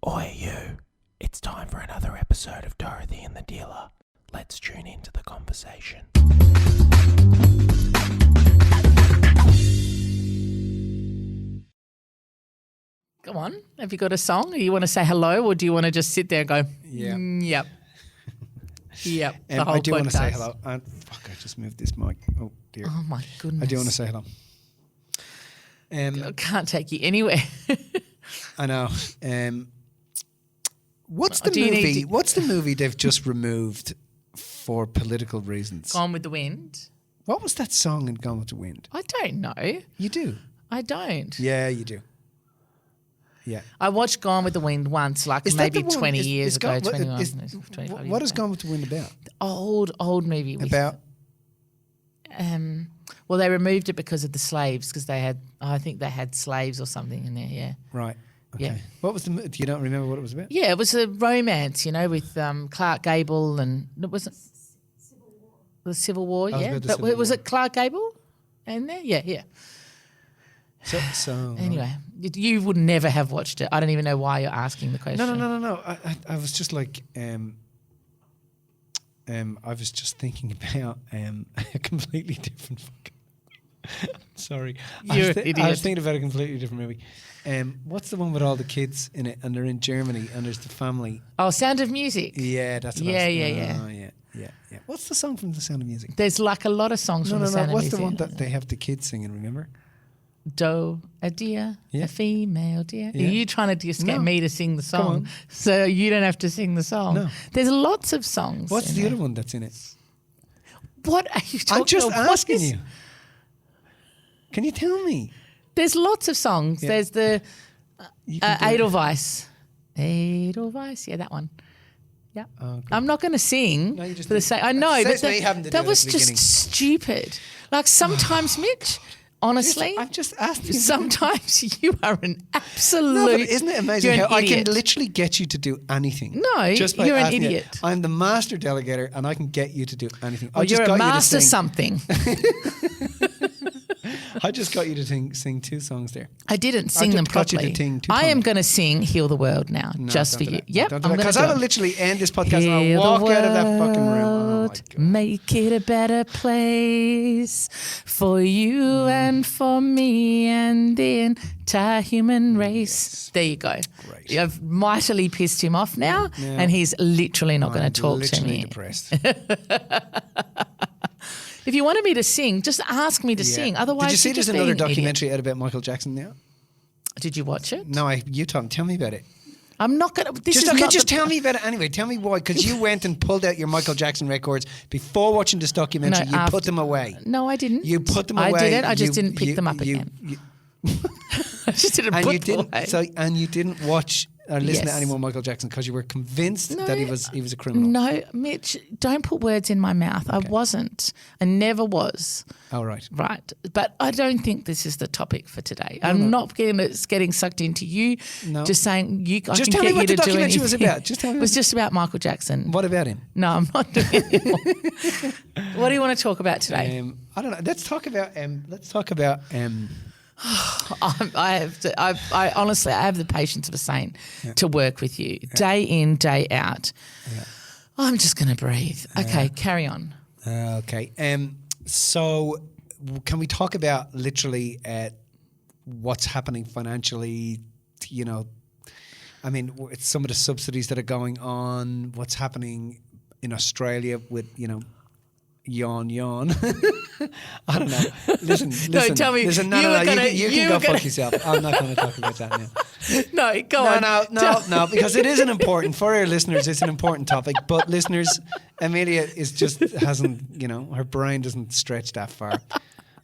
Oi you, it's time for another episode of Dorothy and the Dealer. Let's tune into the conversation. Go on. Have you got a song? Or you want to say hello, or do you want to just sit there and go, Yeah. Yep. Yep. The whole I do want to say podcast. hello. I just moved this mic. Oh, dear. Oh, my goodness. I do want to say hello. I can't take you anywhere. I know. What's Do the you need movie? to- What's the movie they've just removed for political reasons? Gone with the Wind. What was that song in Gone with the Wind? I don't know. You do. I don't. Yeah, you do. Yeah. I watched Gone with the Wind once, like Is that maybe the one- 20 is- years is ago, Gone- 21, is- 25 What years is ago. Gone with the Wind about? Old movie. With, About? well, they removed it because of the slaves, because I think they had slaves or something in there, yeah. Right. Okay. Yeah. What was the? You don't remember what it was about? Yeah, it was a romance, with Clark Gable and it wasn't the Civil War, was yeah. about the But Civil was War. it Clark Gable in there? Yeah. So Anyway, you would never have watched it. I don't even know why you're asking the question. No. I was just like, I was just thinking about a completely different. Sorry, You're an I idiot. was thinking about a completely different movie. What's the one with all the kids in it, and they're in Germany, and there's the family? Oh, Sound of Music. Yeah, that's what Yeah, I was, yeah. Oh, yeah. What's the song from The Sound of Music? There's like a lot of songs from the Sound of What's Music. the one that they have the kids singing? Remember? Doe, a deer, Yeah. a female deer. Yeah. Are you trying to just get No. me to sing the song on. so you don't have to sing the song? No. There's lots of songs. What's in the there. other one that's in it? What are you talking I'm just about? What asking is- you. Can you tell me? There's lots of songs. Yeah. There's the You can do it. Edelweiss. Edelweiss, yeah, that one. Yeah. Okay. I'm not going to sing No, you just for the did. sake. I know, Saves but me having to do that it was at the just beginning. stupid. Like sometimes, Mitch, honestly, I've just asked you. sometimes you are an absolute. No, but isn't it amazing you're how an I can idiot. literally get you to do anything? No, just by you're an asking you. idiot. I'm the master delegator, and I can get you to do anything. Well, I just you're got a master you to sing. something. I just got you to sing two songs there. I didn't sing them got you to properly. sing two I am times. going to to Heal the World now, No, just for don't do you. that. Yep, Don't I'm do that, going to because do I will it. literally end this podcast and Heal I'll the walk out of that fucking room. Oh my world, god! make it a better place for you and for me and the entire human race. There you go. Great. I've mightily pissed him off now, Yeah. and he's literally not going I'm to talk to literally me. depressed. If you wanted me to sing, just ask me to sing. Otherwise, did you see you're there's just another being an idiot. documentary out about Michael Jackson now? Did you watch it? No, you tell me about it. I'm not going to. Just tell me about it anyway. Tell me why, because you went and pulled out your Michael Jackson records before watching this documentary. No, you after- put them away. No, I didn't. You put them I away. did it. I just You- didn't pick you- them up you- again. you- I just didn't and put you them didn't. away. And you didn't watch or listen to Yes. any more Michael Jackson because you were convinced No, that he was a criminal. No, Mitch, don't put words in my mouth. I wasn't. I never was. Oh right. Right. But I don't think this is the topic for today. I'm not getting sucked into you. No. Just saying I Just can tell get me what you the to do documentary was anything. about. Just tell me It was just about Michael Jackson. What about him? No, I'm not doing it anymore. What do you want to talk about today? I don't know. Let's talk about. I honestly, I have the patience of a saint to work with you day in, day out. Yeah. I'm just going to breathe. Okay, carry on. Okay. So, can we talk about literally what's happening financially? You know, I mean, it's some of the subsidies that are going on. What's happening in Australia with yawn. I don't know. Listen. tell me, Listen, no. You can go fuck yourself. I'm not going to talk about that now. No, go on. No, because it isn't important for our listeners. It's an important topic, but listeners, Amelia hasn't, her brain doesn't stretch that far,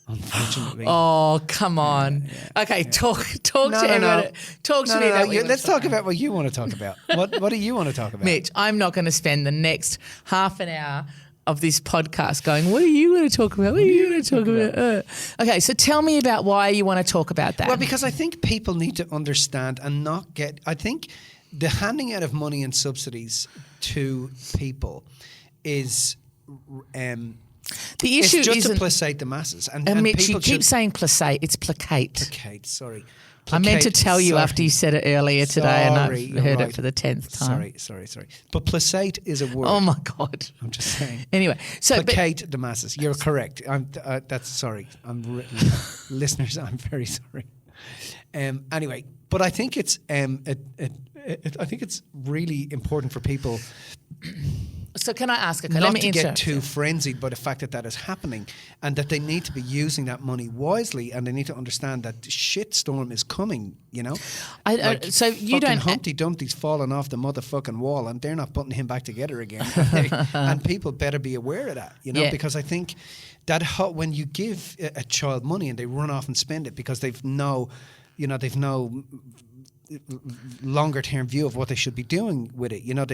unfortunately. Oh, come on. Okay, talk to everybody. Talk to me about Let's talk about what you want to talk about. What do you want to talk about? Mitch, I'm not going to spend the next half an hour of this podcast going, what are you going to talk about? What are you going to talk about? Okay, so tell me about why you want to talk about that. Well, because I think people need to understand and not get. I think the handing out of money and subsidies to people is. The issue it's just to isn't. placate the masses, and Mitch, people you keep saying placate. It's placate. placate. Sorry, I meant to tell you after you said it earlier today, and I've Sorry, heard right. it for the 10th time. Sorry. But placate is a word. Oh my God. I'm just saying. Anyway, so Placate the masses. You're correct. That's sorry. Listeners, I'm very sorry. Anyway, but I think it's I think it's really important for people. So can I ask? Okay, Not let me to insert. get too frenzied by the fact that is happening, and that they need to be using that money wisely, and they need to understand that the shitstorm is coming. You know, So you don't. Humpty Dumpty's falling off the motherfucking wall, and they're not putting him back together again. And people better be aware of that. You know, because I think that when you give a child money and they run off and spend it because they've no longer term view of what they should be doing with it. You know,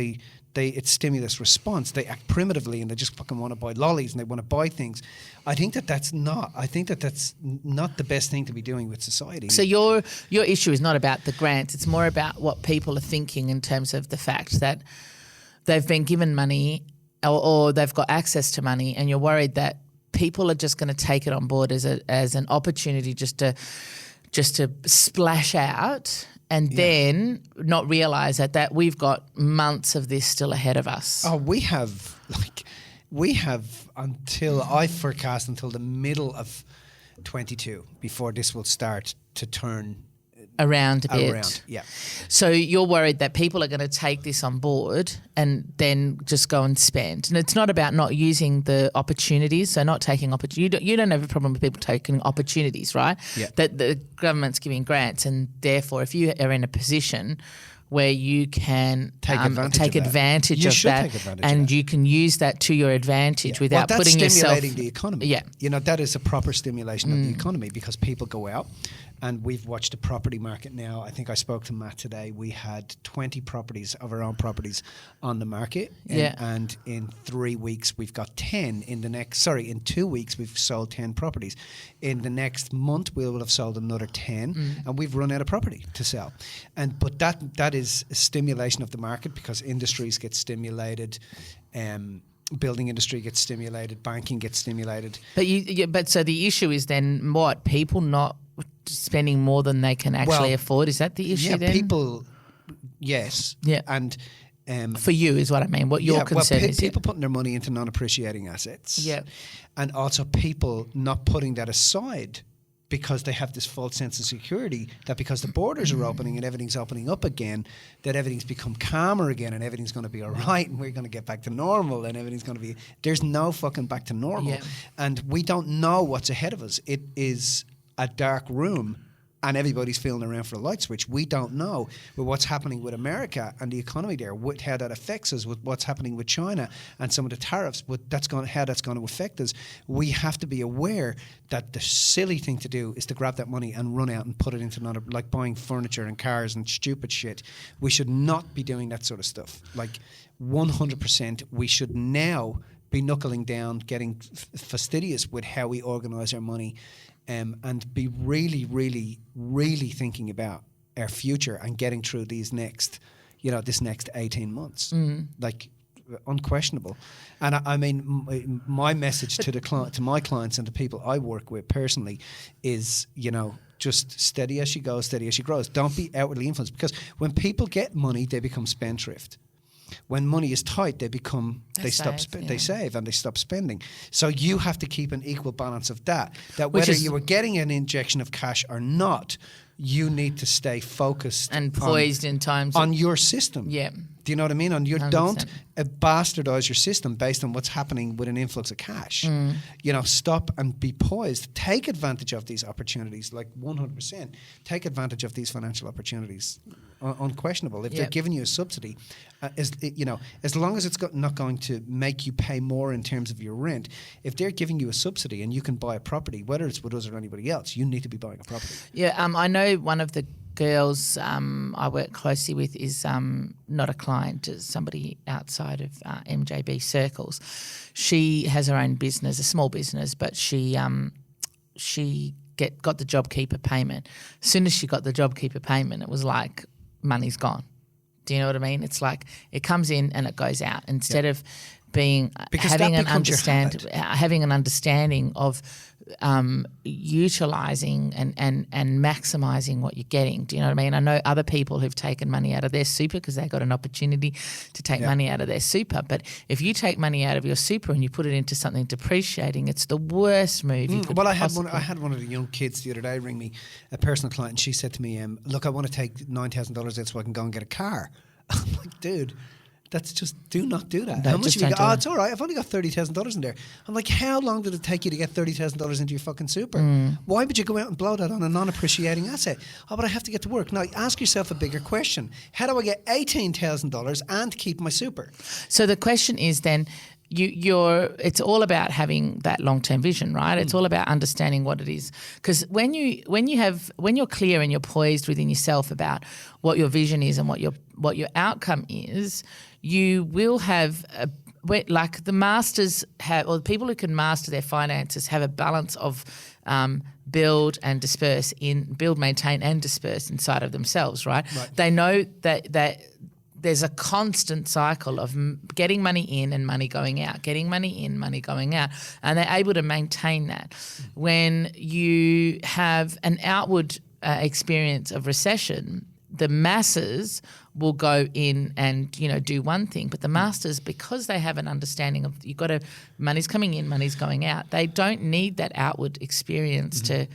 it's stimulus response. They act primitively and they just fucking want to buy lollies and they want to buy things. I think that's not the best thing to be doing with society. So your issue is not about the grants. It's more about what people are thinking in terms of the fact that they've been given money or they've got access to money, and you're worried that people are just going to take it on board as an opportunity just to splash out. And then not realise that we've got months of this still ahead of us. Oh, we have until I forecast until the middle of 22 before this will start to turn around a bit. Yeah. So you're worried that people are going to take this on board and then just go and spend. And it's not about not using the opportunities, so not taking opportunities. You don't have a problem with people taking opportunities, right? Yeah. That the government's giving grants, and therefore if you are in a position where you can take advantage of that, and you can use that to your advantage without putting yourself... That's stimulating the economy. Yeah. You know, that is a proper stimulation of the economy, because people go out, and we've watched the property market now. I think I spoke to Matt today. We had 20 properties of our own properties on the market. And in 3 weeks, we've got 10. In 2 weeks, we've sold 10 properties. In the next month, we will have sold another 10, and we've run out of property to sell. But that is a stimulation of the market, because industries get stimulated, building industry gets stimulated, banking gets stimulated. But so the issue is then what? People not spending more than they can actually afford? Is that the issue then? People, yes. Yeah. And for you is what I mean. What your concern is. People putting their money into non-appreciating assets. Yeah. And also people not putting that aside, because they have this false sense of security that because the borders are opening and everything's opening up again, that everything's become calmer again and everything's going to be all right and we're going to get back to normal and everything's going to be... There's no fucking back to normal. Yeah. And we don't know what's ahead of us. It is a dark room and everybody's feeling around for a light switch. We don't know with what's happening with America and the economy there, how that affects us, with what's happening with China and some of the tariffs, how that's going to affect us. We have to be aware that the silly thing to do is to grab that money and run out and put it into another, like buying furniture and cars and stupid shit. We should not be doing that sort of stuff. Like 100%, we should now be knuckling down, getting fastidious with how we organise our money. And be really, really, really thinking about our future and getting through this next 18 months, like unquestionable. And I mean, my message to my clients and the people I work with personally is, just steady as she goes, steady as she grows. Don't be outwardly influenced, because when people get money, they become spendthrift. When money is tight, they save and they stop spending. So you have to keep an equal balance of that. That whether you were getting an injection of cash or not, you need to stay focused and poised in times on your system. Yeah. Do you know what I mean? And you 100%. don't bastardize your system based on what's happening with an influx of cash. Stop and be poised. Take advantage of these opportunities, like 100%. Take advantage of these financial opportunities, unquestionable. If they're giving you a subsidy, as long as it's not going to make you pay more in terms of your rent, if they're giving you a subsidy and you can buy a property, whether it's with us or anybody else, you need to be buying a property. Yeah, I know one of the girls I work closely with is not a client, somebody outside of MJB circles. She has her own business, a small business, but she got the JobKeeper payment. As soon as she got the JobKeeper payment, it was like money's gone. Do you know what I mean? It's like it comes in and it goes out. Instead of being Because having that an becomes your having an understanding of utilising and maximising what you're getting. Do you know what I mean? I know other people who've taken money out of their super because they got an opportunity to take money out of their super. But if you take money out of your super and you put it into something depreciating, it's the worst move you could I had one of the young kids the other day ring me, a personal client, and she said to me, look, I want to take $9,000 out so I can go and get a car. I'm like, dude, that's just, do not do that. No, how much just have you don't got? do It's all right. I've only got $30,000 in there. I'm like, how long did it take you to get $30,000 into your fucking super? Why would you go out and blow that on a non-appreciating asset? Oh, but I have to get to work. Now, ask yourself a bigger question. How do I get $18,000 and keep my super? So the question is then, it's all about having that long-term vision, right? It's all about understanding what it is. Because when you're clear and you're poised within yourself about what your vision is and what your outcome is, you will have like the masters have, or the people who can master their finances have a balance of build, maintain, and disperse inside of themselves, right? They know that there's a constant cycle of getting money in and money going out, getting money in, money going out, and they're able to maintain that. When you have an outward experience of recession, the masses will go in and do one thing, but the masters, because they have an understanding of money's coming in, money's going out, they don't need that outward experience to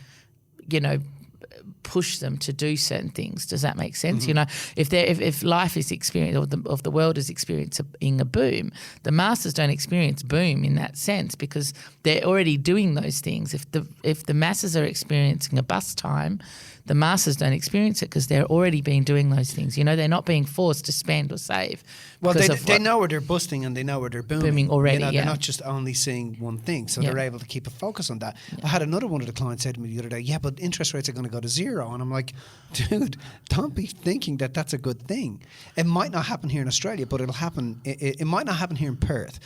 push them to do certain things. Does that make sense? If life is experiencing, or the world is experiencing a boom, the masters don't experience boom in that sense because they're already doing those things. If the masses are experiencing a bust time, the masses don't experience it because they're already been doing those things. They're not being forced to spend or save. Well, they know where they're busting and they know where they're booming already. They're not just only seeing one thing, so they're able to keep a focus on that. I had another one of the clients said to me the other day, "Yeah, but interest rates are going to go to zero," and I'm like, "Dude, don't be thinking that that's a good thing. It might not happen here in Australia, but it'll happen. It might not happen here in Perth."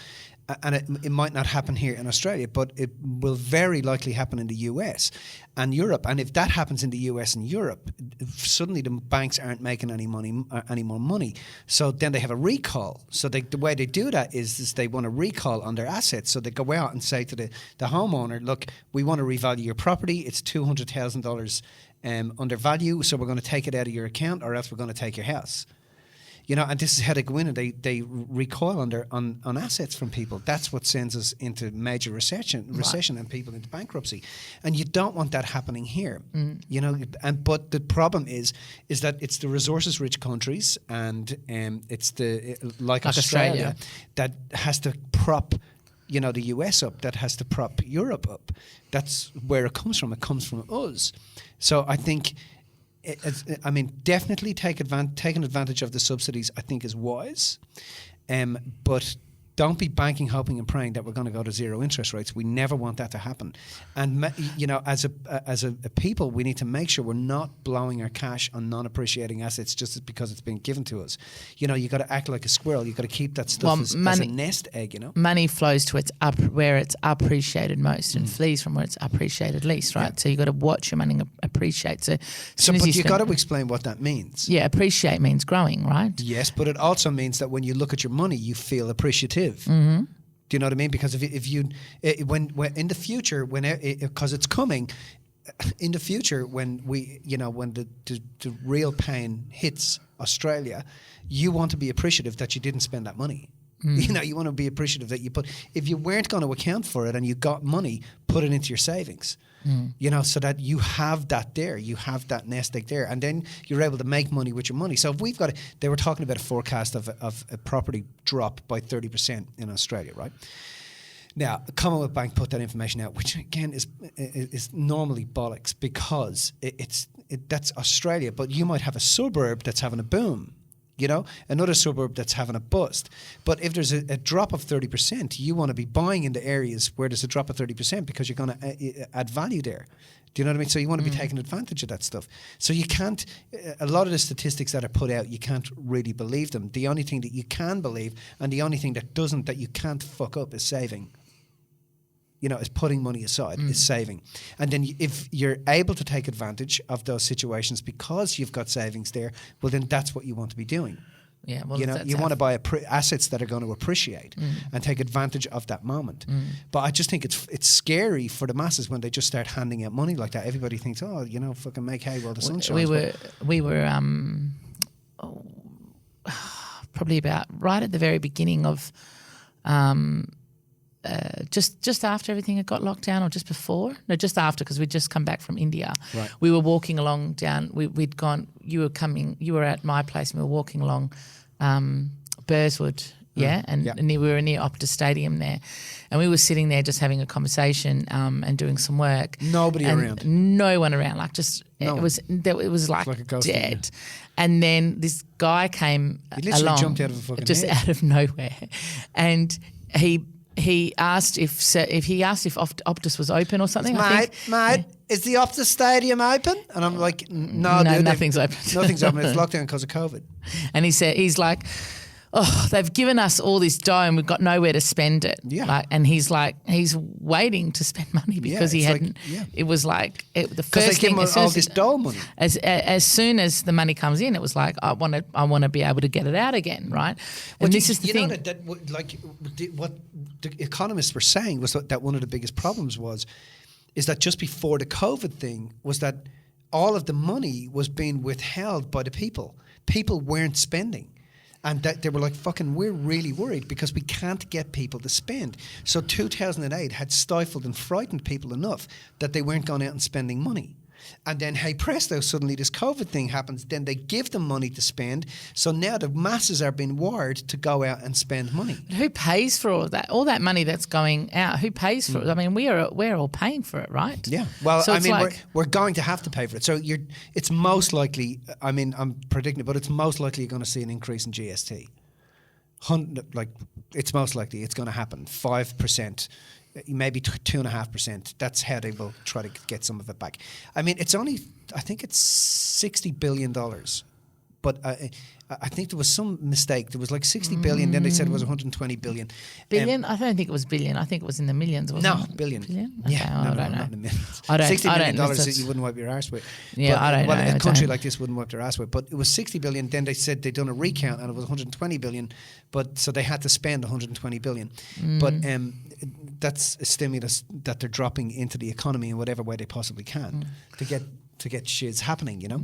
And it might not happen here in Australia, but it will very likely happen in the US and Europe. And if that happens in the US and Europe, suddenly the banks aren't making any more money. So then they have a recall. So the way they do that is they want a recall on their assets. So they go out and say to the homeowner, "Look, we want to revalue your property. It's $200,000 under value. So we're going to take it out of your account, or else we're going to take your house." And this is how they go in and they recoil on assets from people. That's what sends us into major recession and people into bankruptcy. And you don't want that happening here. But the problem is that it's the resources-rich countries and it's like Australia that has to prop the US up, that has to prop Europe up. That's where it comes from. It comes from us. So I think definitely taking advantage of the subsidies, I think, is wise, but don't be banking, hoping, and praying that we're going to go to zero interest rates. We never want that to happen. And as a people, we need to make sure we're not blowing our cash on non-appreciating assets just because it's been given to us. You got to act like a squirrel. You got to keep that stuff as a nest egg. Money flows to where it's appreciated most and flees from where it's appreciated least, right? So you got to watch your money appreciate. But you got to explain what that means. Yeah, appreciate means growing, right? Yes, but it also means that when you look at your money, you feel appreciative. Mm-hmm. Do you know what I mean? Because if you when in the future, because it's coming, in the future when when the real pain hits Australia, you want to be appreciative that you didn't spend that money. You want to be appreciative that if you weren't going to account for it and you got money, put it into your savings. So that you have that there, you have that nest egg there, and then you're able to make money with your money. So if they were talking about a forecast of a property drop by 30% in Australia, right? Now, Commonwealth Bank put that information out, which again is normally bollocks because that's Australia, but you might have a suburb that's having a boom. Another suburb that's having a bust. But if there's a drop of 30%, you want to be buying in the areas where there's a drop of 30% because you're going to add value there. Do you know what I mean? So you want to be taking advantage of that stuff. So you can't, a lot of the statistics that are put out, you can't really believe them. The only thing that you can believe and the only thing that you can't fuck up is saving. Is putting money aside, is saving. And then if you're able to take advantage of those situations because you've got savings there, well, then that's what you want to be doing. Yeah, well, you know, that's you our- want to buy assets that are going to appreciate and take advantage of that moment. But I just think it's scary for the masses when they just start handing out money like that. Everybody thinks, oh, you know, fucking make hay while the sun shines. We were probably about right at the very beginning of just after everything had got locked down, or just before? No, just after, because we'd just come back from India. Right. We were walking along down. We'd gone. You were at my place, and we were walking along Burswood. Yeah, and we were near Optus Stadium there, and we were sitting there just having a conversation and doing some work. Nobody around. No one around. Like just No it was like a ghost dead. And then this guy came He literally along, jumped out of a fucking just head. out of nowhere, and he asked if Optus was open or something. Mate, is the Optus Stadium open? And I'm like, no, dude, nothing's open. Nothing's open. It's locked down because of COVID. And he's like, oh, they've given us all this dough and we've got nowhere to spend it. Yeah. And he's waiting to spend money because he it's hadn't. like, yeah. It was like the Because first they give thing. them all this dough money. As soon as the money comes in, it was like I want to be able to get it out again, right? But And this is the you thing. know that what the economists were saying was that one of the biggest problems is that just before the COVID thing was that all of the money was being withheld by the people. People weren't spending. And that they were like, fucking, we're really worried because we can't get people to spend. So 2008 had stifled and frightened people enough that they weren't going out and spending money. And then, hey presto, suddenly this COVID thing happens. Then they give them money to spend. So now the masses are being wired to go out and spend money. But who pays for all of that? All that money that's going out, who pays for it? I mean, we're all paying for it, right? Yeah. Well, So I it's mean, like- we're going to have to pay for it. So it's most likely, I mean, I'm predicting it, but it's most likely you're going to see an increase in GST. It's most likely it's going to happen. 5%. Maybe 2.5%. That's how they will try to get some of it back. I mean, I think it's $60 billion. But I think there was some mistake. There was like 60 billion, then they said it was 120 billion. Billion? I don't think it was billion. I think it was in the millions, wasn't No, it? billion. Billion? Yeah, Okay, no, I don't not know. in the millions. I don't- $60 I billion don't- that that's- you wouldn't wipe your arse with. Yeah, I don't know. A I country don't. like this wouldn't wipe their ass with. But it was 60 billion. Then they said they'd done a recount and it was 120 billion. But so they had to spend 120 billion. But that's a stimulus that they're dropping into the economy in whatever way they possibly can to get shiz happening, you know.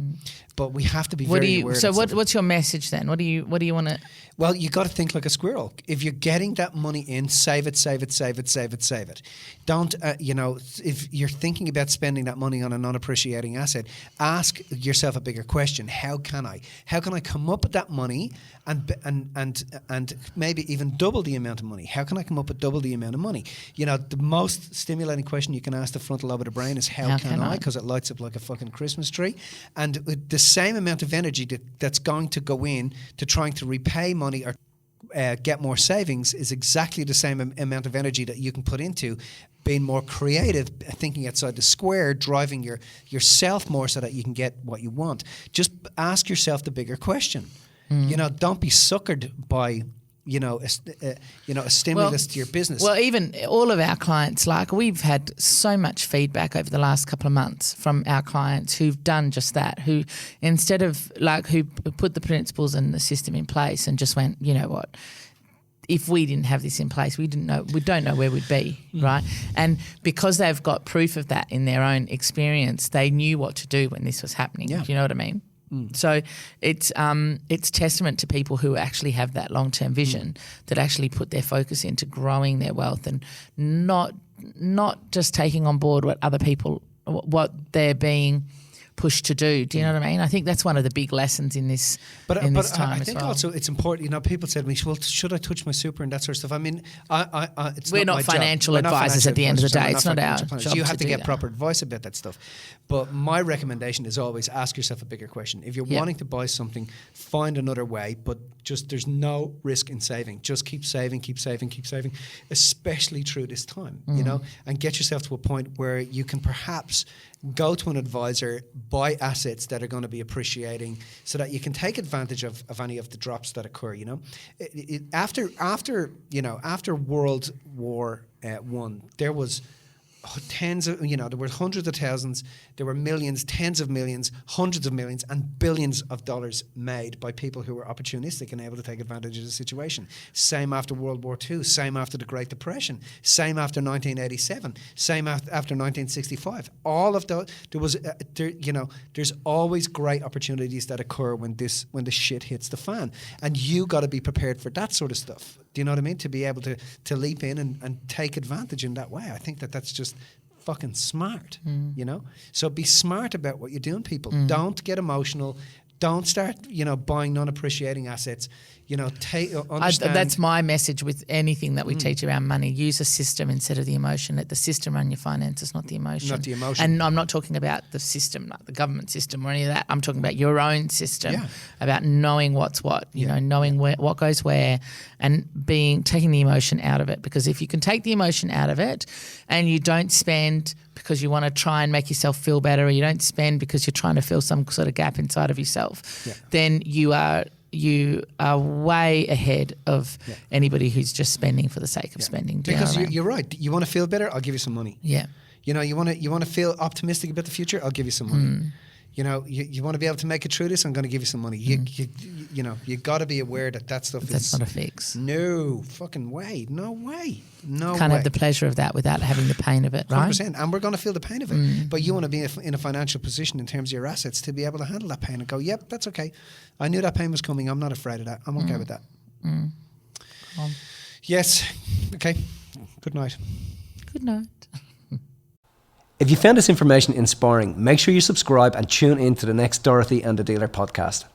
But we have to be very aware. So what's your message then? What do you want to? Well, you got to think like a squirrel. If you're getting that money in, save it, save it, save it, save it, save it. Don't, if you're thinking about spending that money on a non-appreciating asset, ask yourself a bigger question. How can I come up with that money and maybe even double the amount of money? How can I come up with double the amount of money? You know, the most stimulating question you can ask the frontal lobe of the brain is how can I? Because it lights up like a fucking Christmas tree. And with the same amount of energy that's going to go in to trying to repay money or get more savings is exactly the same amount of energy that you can put into being more creative, thinking outside the square, driving yourself more so that you can get what you want. Just ask yourself the bigger question. You know, don't be suckered by a stimulus to your business. Well, even all of our clients, like we've had so much feedback over the last couple of months from our clients who've done just that, who instead of who put the principles and the system in place and just went, you know what, if we didn't have this in place, we don't know where we'd be, right? And because they've got proof of that in their own experience, they knew what to do when this was happening. Yeah. Do you know what I mean? So it's testament to people who actually have that long-term vision that actually put their focus into growing their wealth and not just taking on board what they're being pushed to do. Do you know what I mean? I think that's one of the big lessons in this time I think as well. also it's important. You know, people said to me, "Well, should I touch my super and that sort of stuff?" I mean, it's We're not not my job. financial We're not advisors financial at the end of the advisors, day. we're It's not our financial planners. job You to have to do get that. proper advice about that stuff. But my recommendation is always ask yourself a bigger question. If you're wanting to buy something, find another way. But just there's no risk in saving. Just keep saving, keep saving, keep saving, especially through this time. You know, and get yourself to a point where you can perhaps go to an advisor, buy assets that are going to be appreciating so that you can take advantage of any of the drops that occur, you know. After World War I, there was there were hundreds of thousands, there were millions, tens of millions, hundreds of millions, and billions of dollars made by people who were opportunistic and able to take advantage of the situation. Same after World War II, same after the Great Depression, same after 1987, same after 1965. All of those, there's always great opportunities that occur when the shit hits the fan, and you got to be prepared for that sort of stuff. Do you know what I mean? To be able to leap in and take advantage in that way. I think that's just fucking smart, So be smart about what you're doing, people. Don't get emotional. Don't start, buying non-appreciating assets. Understand. That's my message with anything that we teach around money. Use a system instead of the emotion. Let the system run your finances, not the emotion. Not the emotion. And I'm not talking about the system, like the government system or any of that. I'm talking about your own system, about knowing what's what, knowing what goes where, and taking the emotion out of it. Because if you can take the emotion out of it and you don't spend because you want to try and make yourself feel better, or you don't spend because you're trying to fill some sort of gap inside of yourself, then you are way ahead of anybody who's just spending for the sake of spending. Because you're right. You want to feel better? I'll give you some money. Yeah. You want to feel optimistic about the future? I'll give you some money. You want to be able to make it through this? I'm going to give you some money. You got to be aware that stuff that's not a fix. No fucking way. No way. No Can't way. have the pleasure of that without having the pain of it, right? 100%. And we're going to feel the pain of it. But you want to be in a financial position in terms of your assets to be able to handle that pain and go, yep, that's okay. I knew that pain was coming. I'm not afraid of that. I'm okay with that. Yes. Okay. Good night. Good night. If you found this information inspiring, make sure you subscribe and tune in to the next Dorothy and the Dealer podcast.